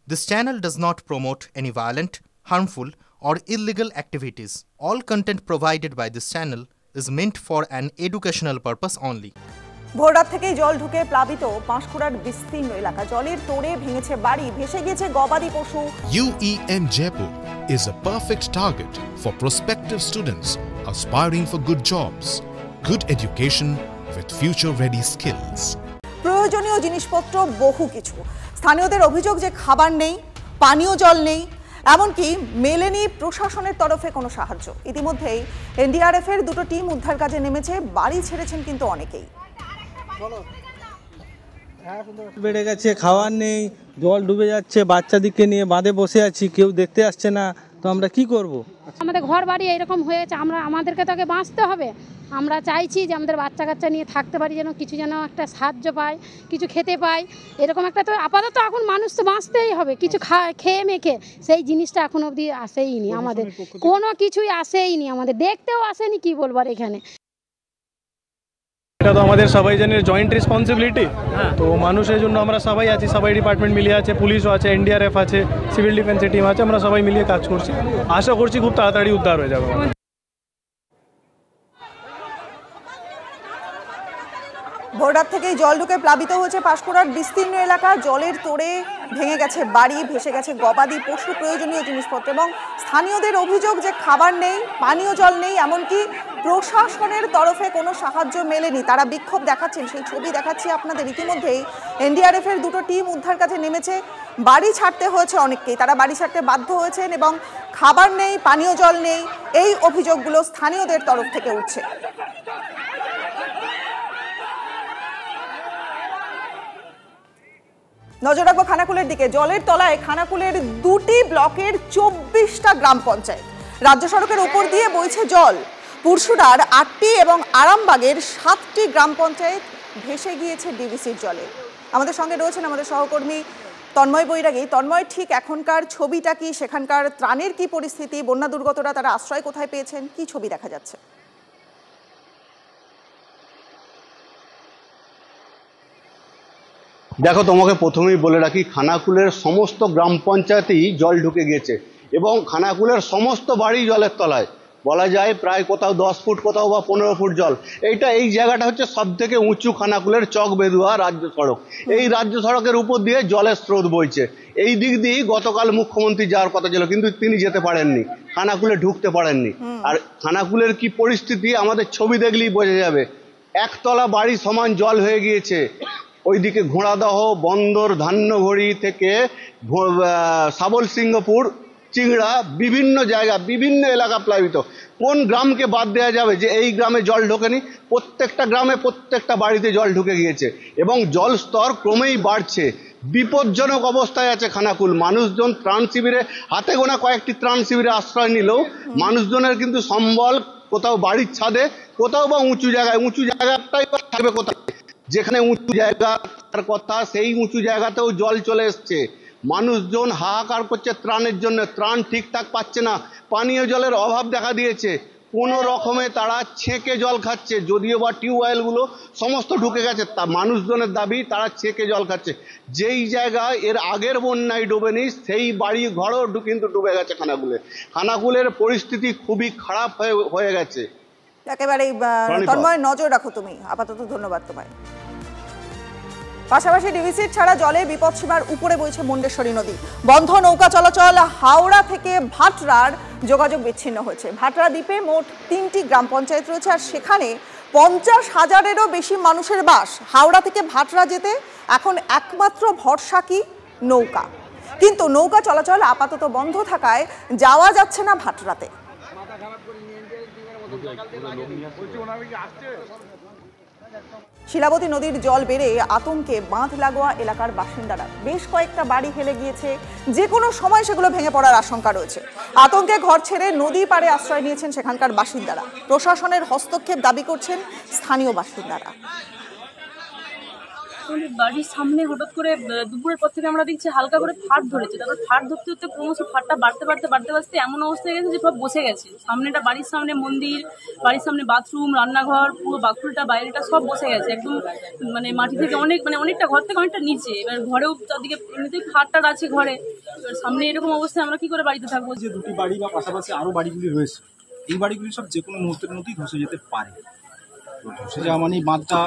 This channel does not promote any violent, harmful, or illegal activities. All content provided by this channel is meant for an educational purpose only. ভোররাত থেকেই জল ঢুকে প্লাবিত পাঁশকুড়ার বিস্তীর্ণ এলাকা। জলের তোড়ে ভেঙেছে বাড়ি, ভেসে গিয়েছে গবাদি পশু। UEM Jaipur is a perfect target for prospective students aspiring for good jobs, good education with future-ready skills. প্রয়োজনীয় জিনিসপত্র বহু কিছু। স্থানীয়দের অভিযোগ যে খাবার নেই, পানীয় জল নেই, এমনকি মেলেনি প্রশাসনের তরফে কোনো সাহায্য। ইতিমধ্যেই NDRF এর দুটো টিম উদ্ধার কাজে নেমেছে, বাড়ি ছেড়েছেন কিন্তু অনেকেই। বেড়ে গেছে, খাওয়ার নেই, জল ডুবে যাচ্ছে, বাচ্চাদিকে নিয়ে বাঁধে বসে আছি, কেউ দেখতে আসছে না, তো আমরা কি করব? আমাদের ঘর বাড়ি এরকম হয়েছে, আমাদেরকে তো আগে বাঁচতে হবে। আমরা চাইছি যে আমাদের বাচ্চা কাচ্চা নিয়ে থাকতে পারি, যেন কিছু যেন একটা সাহায্য পায়, কিছু খেতে পায়, এরকম একটা। তো আপাতত এখন মানুষ তো বাঁচতেই হবে, কিছু খেয়ে মেখে, সেই জিনিসটা এখন অবধি আসেইনি আমাদের, কোনো কিছুই আসেইনি আমাদের, দেখতেও আসেনি, কি বলবার এখানে। এটা তো আমাদের সবাই জনের জয়েন্ট রেসপন্সিবিলিটি, তো মানুষের জন্য আমরা সবাই আছি, সবাই ডিপার্টমেন্ট মিলিয়ে আছে, পুলিশও আছে, NDRF আছে, সিভিল ডিফেন্সের টিম আছে, আমরা সবাই মিলিয়ে কাজ করছি। আশা করছি খুব তাড়াতাড়ি উদ্ধার হয়ে যাবে। ভোররাত থেকেই জল ঢুকে প্লাবিত হয়েছে পাঁশকুড়ার বিস্তীর্ণ এলাকা। জলের তোড়ে ভেঙে গেছে বাড়ি, ভেসে গেছে গবাদি পশু, প্রয়োজনীয় জিনিসপত্র। এবং স্থানীয়দের অভিযোগ যে খাবার নেই, পানীয় জল নেই, এমনকি প্রশাসনের তরফে কোনো সাহায্য মেলেনি। তারা বিক্ষোভ দেখাচ্ছেন, সেই ছবি দেখাচ্ছি আপনাদের। ইতিমধ্যেই NDRF এর দুটো টিম উদ্ধার কাজে নেমেছে, বাড়ি ছাড়তে হয়েছে অনেককেই, তারা বাড়ি ছাড়তে বাধ্য হয়েছেন এবং খাবার নেই, পানীয় জল নেই, এই অভিযোগগুলো স্থানীয়দের তরফ থেকে উঠছে। নজর রাখবো খানাকুলের দিকে। জলের তলায় খানাকুলের দুটি ব্লকের 24টা গ্রাম পঞ্চায়েত। রাজ্য সড়কের উপর দিয়ে বইছে জল। পুরসুরার 8টি এবং আরামবাগের 7টি গ্রাম পঞ্চায়েত ভেসে গিয়েছে ডিভিসির জলে। আমাদের সঙ্গে রয়েছেন আমাদের সহকর্মী তন্ময় বৈরাগী। তন্ময়, ঠিক এখনকার ছবিটা কি? সেখানকার ত্রাণের কি পরিস্থিতি? বন্যা দুর্গতরা তারা আশ্রয় কোথায় পেয়েছেন? কি ছবি দেখা যাচ্ছে? দেখো, তোমাকে প্রথমেই বলে রাখি, খানাকুলের সমস্ত গ্রাম পঞ্চায়েতেই জল ঢুকে গিয়েছে এবং খানাকুলের সমস্ত বাড়ি জলের তলায়। বলা যায় প্রায় কোথাও 10 ফুট, কোথাও বা 15 ফুট জল। এই জায়গাটা হচ্ছে সব থেকে উঁচু খানাকুলের চক বেদুয়া রাজ্য সড়ক। এই রাজ্য সড়কের উপর দিয়ে জলের স্রোত বইছে। এই দিক দিয়েই গতকাল মুখ্যমন্ত্রী যাওয়ার কথা ছিল, কিন্তু তিনি যেতে পারেননি, খানাকুলে ঢুকতে পারেননি। আর খানাকুলের কি পরিস্থিতি আমাদের ছবি দেখলেই বোঝা যাবে। একতলা বাড়ি সমান জল হয়ে গিয়েছে। ওইদিকে ঘোড়াদহ, বন্দর, ধান্যঘড়ি থেকে সাবল সিংহপুর, চিংড়া, বিভিন্ন জায়গা, বিভিন্ন এলাকা প্লাবিত। কোন গ্রামকে বাদ দেওয়া যাবে যে এই গ্রামে জল ঢোকেনি? প্রত্যেকটা গ্রামে, প্রত্যেকটা বাড়িতে জল ঢুকে গিয়েছে এবং জল স্তর ক্রমেই বাড়ছে। বিপজ্জনক অবস্থায় আছে খানাকুল। মানুষজন ত্রাণ শিবিরে, হাতে গোনা কয়েকটি ত্রাণ শিবিরে আশ্রয় নিলেও মানুষজনের কিন্তু সম্বল কোথাও বাড়ির ছাদে, কোথাও বা উঁচু জায়গায়। উঁচু জায়গাটাই থাকবে কোথায়? যেখানে উঁচু জায়গার কথা, সেই উঁচু জায়গাতেও জল চলে এসছে। মানুষজন হাহাকার করছে ত্রাণের জন্য, ত্রাণ ঠিকঠাক পাচ্ছে না, পানীয় জলের অভাব দেখা দিয়েছে। কোনো রকমে তারা ছেঁকে জল খাচ্ছে, যদিও বা টিউবওয়েলগুলো সমস্ত ঢুকে গেছে। তা মানুষজনের দাবি তারা ছেঁকে জল খাচ্ছে। যেই জায়গায় এর আগের বন্যায় ডোবেনি, সেই বাড়ি ঘরও কিন্তু ডুবে গেছে খানাকুলের পরিস্থিতি খুবই খারাপ হয়ে গেছে। একেবারেই তন্ময়, নজর রাখো তুমি। আপাতত ধন্যবাদ তোমায়। পাশাপাশি ডিভিসির ছাড়া জলে বিপদসীমার উপরে বইছে মুন্ডেশ্বরী নদী। বন্ধ নৌকা চলাচল। হাওড়া থেকে ভাটরার যোগাযোগ বিচ্ছিন্ন হয়েছে। ভাটরা দ্বীপে মোট 3টি গ্রাম পঞ্চায়েত রয়েছে, আর সেখানে 50,000-এরও বেশি মানুষের বাস। হাওড়া থেকে ভাটরা যেতে এখন একমাত্র ভরসা কি? নৌকা। কিন্তু নৌকা চলাচল আপাতত বন্ধ থাকায় যাওয়া যাচ্ছে না ভাটরাতে। শিলাবতী নদীর জল বেড়ে আতঙ্কে বাঁধ লাগোয়া এলাকার বাসিন্দারা। বেশ কয়েকটা বাড়ি হেলে গিয়েছে, যে কোনো সময় সেগুলো ভেঙে পড়ার আশঙ্কা রয়েছে। আতঙ্কে ঘর ছেড়ে নদী পাড়ে আশ্রয় নিয়েছেন সেখানকার বাসিন্দারা। প্রশাসনের হস্তক্ষেপ দাবি করছেন স্থানীয় বাসিন্দারা। আমাদের বাড়ির সামনে হঠাৎ করে দুপুরের পর থেকে আমরা দেখছি হালকা করে ফাট ধরেছে, তারপর ফাট ধরতে ধরতে ক্রমশ ফাটটা বাড়তে বাড়তে এমন অবস্থা হয়ে গেছে যে সব বসে গেছে। সামনেটা বাড়ির সামনে মন্দির, বাড়ির সামনে বাথরুম, রান্নাঘর, পুরো বাথরুমটা বাইরেটা সব বসে গেছে একদম, মানে মাটি থেকে অনেকটা ঘর থেকে অনেকটা নিচে। এবার ঘরেও চারদিকে এমনিতেই ফাটটার আছে ঘরে, এবার সামনে এরকম অবস্থায় আমরা কি করে বাড়িতে থাকবো? যে দুটি বাড়ি বা পাশাপাশি আরও বাড়িগুলি রয়েছে, এই বাড়িগুলি সব যে কোনো মুহূর্তের মধ্যেই ধসে যেতে পারে। ধসে যাওয়া মানে বাঁধটা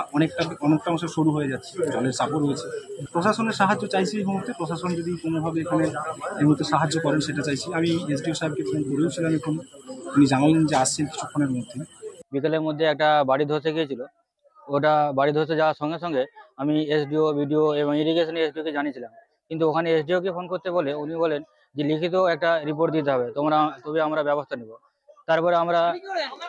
অনেকটা অংশ সরু হয়ে যাচ্ছে, জলের চাপও রয়েছে। প্রশাসনের সাহায্য চাইছি এই মুহূর্তে, প্রশাসন যদি কোনোভাবে এখানে এই মুহূর্তে সাহায্য করেন সেটা চাইছি। আমি এসডিও সাহেবকে ফোন করেওছিলাম, এখন উনি জানালেন যে আসছেন কিছুক্ষণের মধ্যে। বিকেলের মধ্যে একটা বাড়ি ধসে গিয়েছিল, ওটা বাড়ি ধসে যাওয়ার সঙ্গে সঙ্গে আমি এসডিও, বিডিও এবং ইরিগেশন এসডিওকে জানিয়েছিলাম, কিন্তু ওখানে এসডিওকে ফোন করতে বলে উনি বলেন যে লিখিত একটা রিপোর্ট দিতে হবে, তবে আমরা ব্যবস্থা নেব। তারপরে আমরা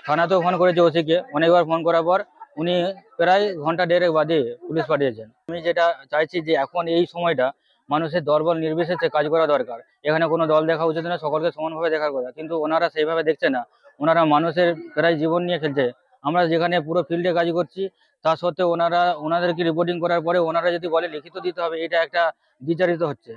থানাতেও ফোন করেছি, ওসিকে অনেকবার ফোন করার পর উনি প্রায় ঘন্টা দেড়েক বাদে পুলিশ পাঠিয়েছেন। আমি যেটা চাইছি যে এখন এই সময়টা মানুষের দলবল নির্বিশেষে কাজ করা দরকার। এখানে কোনো দল দেখা উচিত না, সকলকে সমানভাবে দেখার কথা, কিন্তু ওনারা সেইভাবে দেখছে না। ওনারা মানুষের প্রায় জীবন নিয়ে খেলছে। আমরা যেখানে পুরো ফিল্ডে কাজ করছি তা সত্ত্বেও ওনাদেরকে রিপোর্টিং করার পরে ওনারা যদি বলে লিখিত দিতে হবে, এটা একটা বিচারিত হচ্ছে।